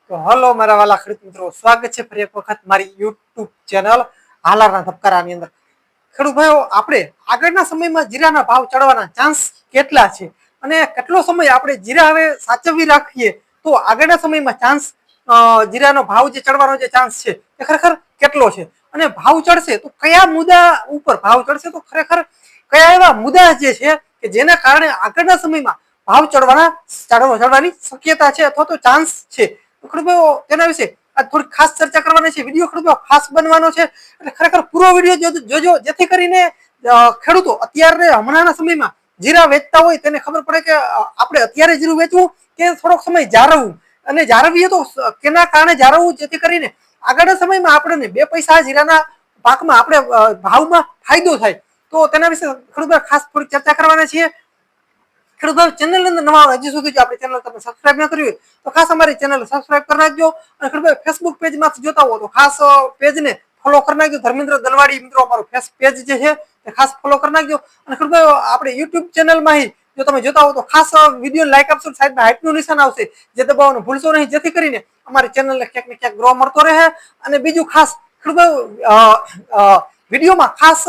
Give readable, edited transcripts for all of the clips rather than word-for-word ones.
તો હલો મારા વાલા ખેડૂત મિત્રો, સ્વાગત છે ફરી એક વખત મારી યુટ્યુબ ચેનલ હાલારના ધબકારાની અંદર. ખેડૂત ભાઈઓ, આપણે આગળના સમયમાં જીરાના ભાવ ચડવાના ચાન્સ કેટલા છે અને કેટલો સમય આપણે જીરા હવે સાચવી રાખીએ તો આગળના સમયમાં ચાન્સ જીરાનો ભાવ જે ચડવાનો જે ચાન્સ છે એ ખરેખર કેટલો છે અને ભાવ ચડશે તો કયા મુદ્દા ઉપર ભાવ ચડશે, તો ખરેખર કયા એવા મુદ્દા જે છે કે જેના કારણે આગળના સમયમાં ભાવ ચડવાની શક્યતા છે અથવા તો ચાન્સ છે. ખેડૂતો તેના વિશે થોડી ખાસ ચર્ચા કરવાની છે. વિડીયો ખેડૂતો ખાસ બનવાનો છે એટલે ખરેખર પૂરો વિડીયો જોજો, જેથી કરીને ખેડૂતો અત્યારે હમણાંના સમયમાં જીરા વેચતા હોય તેને ખબર પડે કે આપણે અત્યારે જીરું વેચવું કે થોડોક સમય જાળવવું, અને જાળવીએ તો કેના કારણે જાળવવું, જેથી કરીને આગળના સમયમાં આપણને બે પૈસા જીરાના પાકમાં આપણે ભાવમાં ફાયદો થાય. તો તેના વિશે ખેડૂતો ખાસ થોડી ચર્ચા કરવાના છીએ. ખેડૂતો ચેનલ અંદર નવા હજી સુધી જો આપણી ચેનલ તમે સબસ્ક્રાઇબ ન કરી હોય તો ખાસ અમારી ચેનલ સબસ્ક્રાઇબ કરી નાખજો. અને ખેડૂતો ફેસબુક પેજમાંથી જોતા હો તો ખાસ પેજને ફોલો કરી નાખજો. ધર્મેન્દ્ર દલવાડી મિત્રો અમારો પેજ જે છે તે ખાસ ફોલો કરી નાખજો. અને ખેડૂતો આપણે યુટ્યુબ ચેનલમાં જો તમે જોતા હો તો ખાસ વિડીયો લાઈક આપશો, સાઈડમાં હાઈટનું નિશાન આવશે જે દબાવવાનું ભૂલશો નહીં, જેથી કરીને અમારી ચેનલને ક્યાંક ને ક્યાંક ગ્રો મળતો રહે. અને બીજું ખાસ ખેડૂતો વિડીયોમાં ખાસ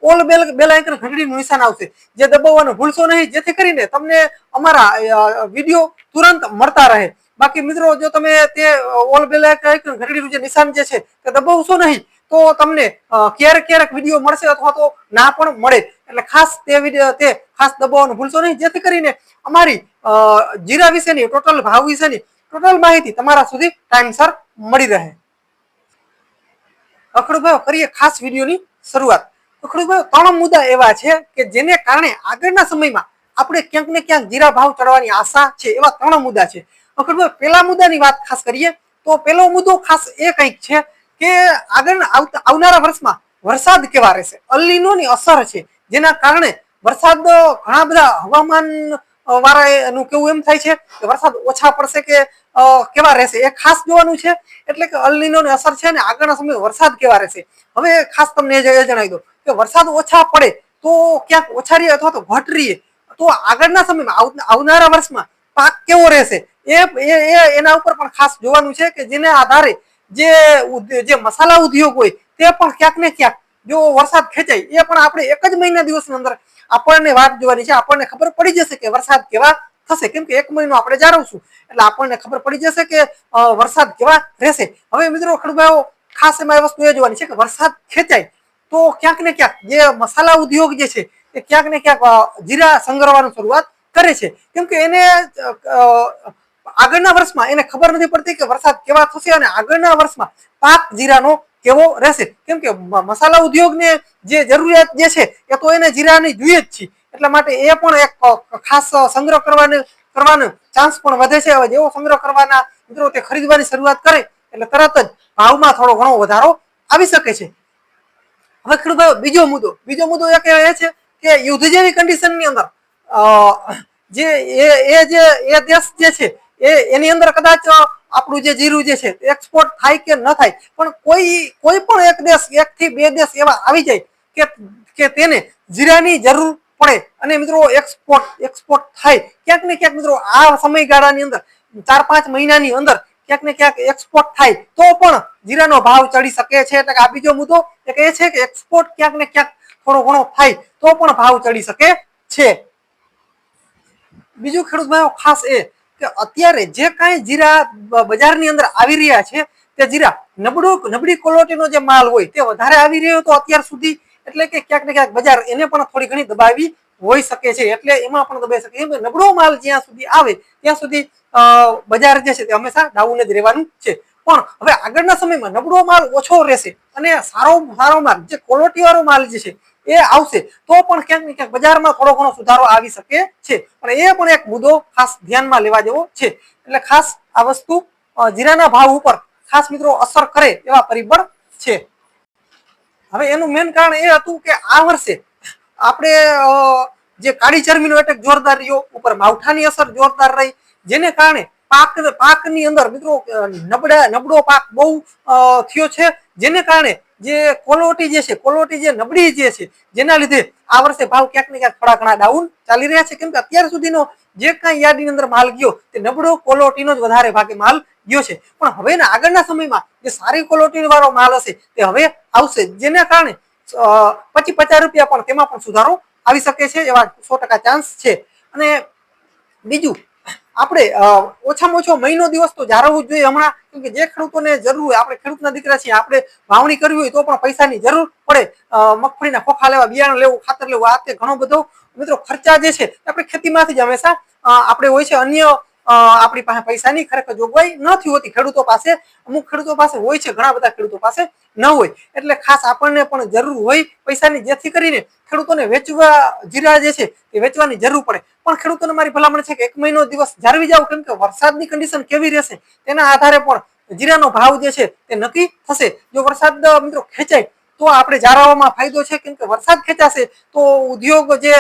ઓલ બેલ આઇકન ઘંટડીનું નિશાન આવશે જે દબાવવાનું ભૂલશો નહીં, જેથી કરીને તમને અમારા વિડીયો તુરંત મળતા રહે. બાકી મિત્રો, જો તમે તે ઓલ બેલ આઇકન ઘંટડીનું જે નિશાન જે છે તે દબાવશો નહીં તો તમને ક્યારેક વિડીયો મળશે અથવા તો ના પણ મળે. એટલે ખાસ તે ખાસ દબાવવાનું ભૂલશો નહીં, જેથી કરીને અમારી જીરા વિશેની ટોટલ ભાવ વિશેની ટોટલ માહિતી તમારા સુધી ટાઈમસર મળી રહે. ખેડૂતો કરીએ ખાસ વિડીયોની શરૂઆત. ખેડૂતો ત્રણ મુદ્દા એવા છે કે જેને કારણે આગળના સમયમાં આપણે ક્યાંક ને ક્યાંક જીરા ભાવ ચડવાની આશા છે. એવા ત્રણ મુદ્દા છે. ખેડૂતો પહેલા મુદ્દાની વાત ખાસ કરીએ તો પહેલો મુદ્દો ખાસ એ કંઈક છે કે આવનારા વર્ષમાં વરસાદ કેવા રહેશે. અલ નીનોની અસર છે, જેના કારણે વરસાદ ઘણા બધા હવામાન વાળાનું કેવું એમ થાય છે કે વરસાદ ઓછા પડશે કે કેવા રહેશે એ ખાસ જોવાનું છે. એટલે કે અલ નીનોની અસર છે અને આગળના સમયમાં વરસાદ કેવા રહેશે. હવે ખાસ તમને એ જણાવી દો કે વરસાદ ઓછા પડે તો ક્યાંક ઓછા રહીએ અથવા તો ઘટ રહીએ તો આગળના સમયમાં આવનારા વર્ષમાં પાક કેવો રહેશે એના ઉપર પણ ખાસ જોવાનું છે. કે જેના આધારે જે મસાલા ઉદ્યોગ હોય તે પણ ક્યાંક ને ક્યાંક જો વરસાદ ખેંચાય એ પણ આપણે એક જ મહિના દિવસની અંદર આપણને વાટ જોવાની છે. આપણને ખબર પડી જશે કે વરસાદ કેવા થશે, કેમ કે એક મહિનો આપણે જાળવશું એટલે આપણને ખબર પડી જશે કે વરસાદ કેવા રહેશે. હવે મિત્રો ખેડૂતો ખાસ એમાં એ વસ્તુ એ જોવાની છે કે વરસાદ ખેંચાય તો ક્યાંક ને ક્યાંક જે મસાલા ઉદ્યોગ જે છે એ ક્યાંક ને ક્યાંક જીરા સંગ્રહવાની શરૂઆત કરે છે, કેમ કે એને આગળના વર્ષમાં એને ખબર નથી પડતી કે વરસાદ કેવા થશે અને આગળના વર્ષમાં પાક જીરાનો કેવો રહેશે. કેમ કે મસાલા ઉદ્યોગને જે જરૂરિયાત જે છે એ તો એને જીરાની જોઈએ જ છે. એટલા માટે એ પણ એક ખાસ સંગ્રહ કરવાનો ચાન્સ પણ વધે છે. હવે જેવો સંગ્રહ કરવાના મિત્રો તે ખરીદવાની શરૂઆત કરે એટલે તરત જ ભાવમાં થોડો ઘણો વધારો આવી શકે છે. હવે ખેડૂતો બીજો મુદ્દો એ છે કે યુદ્ધ જેવી કન્ડિશનની અંદર એ દેશ જે છે એની અંદર કદાચ આપણું જે જીરું જે છે એક્સપોર્ટ થાય કે ન થાય, પણ કોઈ પણ એક દેશ, એક થી બે દેશ એવા આવી જાય કે તેને જીરાની જરૂર પડે અને મિત્રો એક્સપોર્ટ થાય ક્યાંક ને ક્યાંક મિત્રો આ સમયગાળાની અંદર 4-5 મહિનાની અંદર ક્યાંક ને ક્યાંક એક્સપોર્ટ થાય તો પણ જીરાનો ભાવ ચડી શકે છે. એટલે કે આ બીજો મુદ્દો એક એ છે કે એક્સપોર્ટ ક્યાંક ને ક્યાંક થોડો ઘણો થાય તો પણ ભાવ ચડી શકે છે. બીજું ખેડૂત ભાઈઓ ખાસ એ કે અત્યારે જે કાંઈ જીરા બજારની અંદર આવી રહ્યા છે તે જીરા નબળી ક્વોલિટીનો જે માલ હોય તે વધારે આવી રહ્યો હતો અત્યાર સુધી. એટલે કે ક્યાંક ને ક્યાંક બજાર એને પણ થોડી ઘણી દબાવી હોઈ શકે છે, એટલે એમાં પણ દબાઈ શકે. નબળો માલ જ્યાં સુધી આવે ત્યાં સુધી બજાર જે છે તે હંમેશા ડાઉન જ રહેવાનું છે. પણ હવે આગળના સમયમાં નબળો માલ ઓછો રહેશે અને સારો માલ જે ક્વોલિટી વાળો માલ જે છે એ આવશે તો પણ ક્યાંક ને ક્યાંક બજારમાં થોડો ઘણો સુધારો આવી શકે છે. પણ એ પણ એક મુદ્દો ખાસ ધ્યાનમાં લેવા જેવો છે. એટલે ખાસ આ વસ્તુ જીરાના ભાવ ઉપર ખાસ મિત્રો અસર કરે એવા પરિબળ છે. હવે એનું મેઇન કારણ એ હતું કે આ વર્ષે આપણે જે કાળી ચરમીનો એટેક જોરદાર રહ્યો, ઉપર માવઠાની અસર જોરદાર રહી, જેને કારણે પાકની અંદર મિત્રો નબળો પાક બહુ થયો છે. જેને કારણે જે ક્વોલિટી જે છે, ક્વોલિટી જે નબળી જે છે, જેના લીધે આ વર્ષે ભાવ ક્યાંક ને ક્યાંક થોડા ઘણા ડાઉન ચાલી રહ્યા છે. કેમ કે અત્યાર સુધીનો જે કાંઈ યાર્ડની અંદર માલ ગયો તે નબળો ક્વોલિટીનો જ વધારે ભાગે માલ ગયો છે. પણ હવે આગળના સમયમાં જે સારી ક્વોલિટી વાળો માલ હશે તે હવે આવશે, જેના કારણે 25-50 રૂપિયા પણ તેમાં પણ સુધારો આવી શકે છે, એવા 100% ચાન્સ છે. અને બીજું, આપણે ઓછામાં ઓછો મહિનો દિવસ તો જાળવવું જ જોઈએ હમણાં, કેમ કે જે ખેડૂતોને જરૂર હોય, આપણે ખેડૂતના દીકરા છીએ, આપણે વાવણી કરવી હોય તો પણ પૈસાની જરૂર પડે. મગફળીના ખોખા લેવા, બિયારણ લેવું, ખાતર લેવું, આ તે ઘણો બધો મિત્રો ખર્ચા જે છે આપણે ખેતીમાંથી જ હંમેશા આપણે હોય છે. અન્ય આપણી પાસે પૈસાની ખરેખર જોગવાઈ નથી હોતી ખેડૂતો પાસે. અમુક ખેડૂતો પાસે હોય છે, ઘણા બધા ખેડૂતો પાસે ન હોય. એટલે ખાસ આપણને પણ જરૂર હોય પૈસાની, જેથી કરીને ખેડૂતોને વેચવા જીરા જે છે એ વેચવાની જરૂર પડે. પણ ખેડૂતોને મારી ભલામણ છે કે 1 મહિનો દિવસ જાળવી જાવ, કેમ કે વરસાદની કન્ડિશન કેવી રહેશે તેના આધારે પણ જીરાનો ભાવ જે છે તે નક્કી થશે. જો વરસાદ મિત્રો ખેંચાય તો આપણે જાળવવામાં ફાયદો છે, કેમ કે વરસાદ ખેંચાશે તો ઉદ્યોગ જે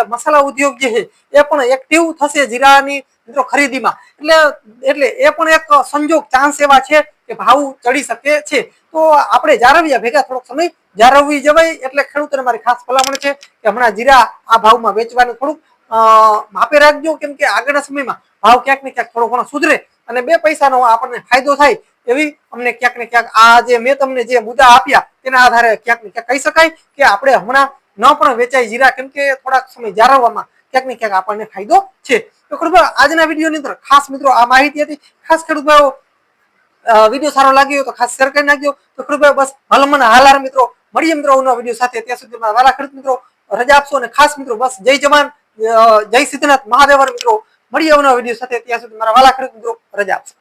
મસાલા ઉદ્યોગ જે છે એ પણ એક્ટિવ થશે જીરાની મિત્રો ખરીદીમાં. એટલે એ પણ એક સંજોગ, ચાન્સ એવા છે કે ભાવ ચડી શકે છે. તો આપણે જાળવ્યા ભેગા થોડોક સમય જાળવવી જવાય. એટલે ખેડૂતોને મારી ખાસ ભલામણ છે કે હમણાં જીરા આ ભાવમાં વેચવાનું થોડુંક માપે રાખજો, કેમ કે આગળના સમયમાં ભાવ ક્યાંક ને ક્યાંક થોડો ઘણો સુધરે અને 2 પૈસાનો આપણને ફાયદો થાય એવી અમને ક્યાંક ને ક્યાંક આ જે મેં તમને જે મુદ્દા આપ્યા તેના આધારે ક્યાંક ને ક્યાંક કહી શકાય કે આપણે હમણાં ન પણ વેચાય જીરા, કેમ કે થોડાક સમય જાળવવામાં ક્યાંક ને ક્યાંક આપણને ફાયદો છે. તો ખેડૂત આજના વિડીયોની અંદર ખાસ મિત્રો આ માહિતી હતી. ખાસ ખેડૂત ભાઈઓ વિડીયો સારો લાગ્યો તો ખાસ શેર કરી નાખજો. તો ખેડૂત ભાઈઓ બસ ભલમણ હાલાર મિત્રો, મળીએ મિત્રો નવા વિડીયો સાથે. ત્યાં સુધી મારા વાલા ખેડૂત મિત્રો રજા આપશો. અને ખાસ મિત્રો બસ જય જવાન, જય સિદ્ધનાથ મહાદેવર મિત્રો, મળીએ નવા વિડીયો સાથે. ત્યાં સુધી મારા વાલા ખેડૂત મિત્રો રજા આપશો.